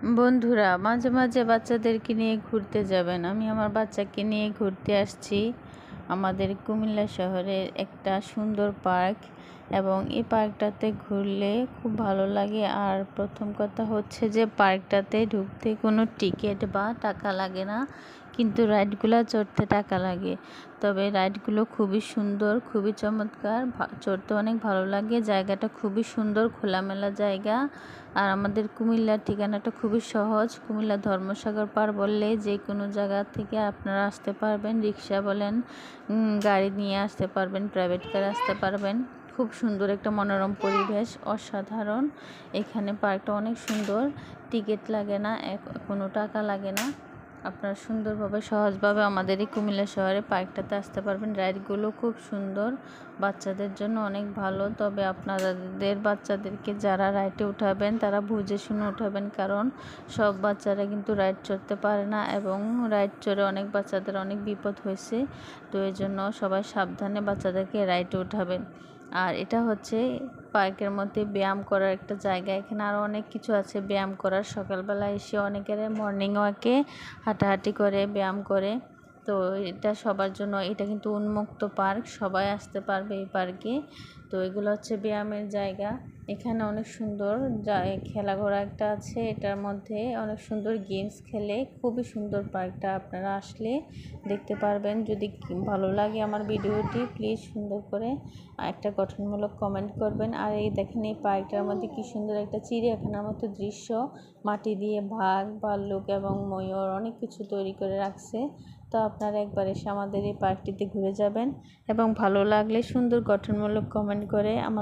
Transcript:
বন্ধুরা, মাঝে মাঝে বাচ্চাদেরকে নিয়ে ঘুরতে যাবেন। আমি আমার বাচ্চাকে নিয়ে ঘুরতে আসছি আমাদের কুমিল্লা শহরের একটা সুন্দর পার্ক, এবং এই পার্কটাতে ঘুরলে খুব ভালো লাগে। আর প্রথম কথা হচ্ছে যে পার্কটাতে ঢুকতে কোনো টিকিট বা টাকা লাগে না, কিন্তু রাইডগুলো চড়তে টাকা লাগে। তবে রাইডগুলো খুবই সুন্দর, খুবই চমৎকার, চড়তে অনেক ভালো লাগে। জায়গাটা খুবই সুন্দর, খোলামেলা জায়গা। আর আমাদের কুমিল্লার ঠিকানাটা খুবই সহজ। কুমিল্লা ধর্মসাগর পার বললে যে কোনো জায়গা থেকে আপনারা আসতে পারবেন। রিক্সা বলেন, গাড়ি নিয়ে আসতে পারবেন, প্রাইভেট কারে আসতে পারবেন। খুব সুন্দর একটা মনোরম পরিবেশ, অসাধারণ। এখানে পার্কটা অনেক সুন্দর, টিকিট লাগে না, কোনো টাকা লাগে না। আপনারা সুন্দরভাবে সহজভাবে আমাদের এই কুমিল্লা শহরে পার্কটাতে আসতে পারবেন। রাইডগুলো খুব সুন্দর, বাচ্চাদের জন্য অনেক ভালো। তবে আপনাদের বাচ্চাদেরকে যারা রাইডে উঠাবেন তারা বুঝে শুনে উঠাবেন, কারণ সব বাচ্চারা কিন্তু রাইড চড়তে পারে না, এবং রাইড চড়ে অনেক বাচ্চাদের অনেক বিপদ হয়েছে। তো এই জন্য সবাই সাবধানে বাচ্চাদেরকে রাইডে উঠাবেন। আর এটা হচ্ছে পার্কের মধ্যে ব্যায়াম করার একটা জায়গা। এখানে আরও অনেক কিছু আছে ব্যায়াম করার। সকালবেলা এসে অনেকের মর্নিং ওয়াকে হাঁটাহাঁটি করে, ব্যায়াম করে। তো এটা সবার জন্য, এটা কিন্তু উন্মুক্ত পার্ক, সবাই আসতে পারবে এই পার্কে। তো এগুলো হচ্ছে ব্যায়ামের জায়গা। এখানে অনেক সুন্দর খেলাঘোড়া একটা আছে, এটার মধ্যে অনেক সুন্দর গেমস খেলে। খুবই সুন্দর পার্কটা, আপনারা আসলে দেখতে পারবেন। যদি ভালো লাগে আমার ভিডিওটি, প্লিজ সুন্দর করে একটা গঠনমূলক কমেন্ট করবেন। আর এই দেখেন, এই পার্কটার মধ্যে কি সুন্দর একটা চিড়িয়াখানার মতো দৃশ্য। মাটি দিয়ে বাঘ, ভাল্লুক এবং ময়ূর অনেক কিছু তৈরি করে রাখছে। তো আপনারা একবার এসে আমাদের এই পার্কটিতে ঘুরে যাবেন, এবং ভালো লাগলে সুন্দর গঠনমূলক কমেন্ট করে আমার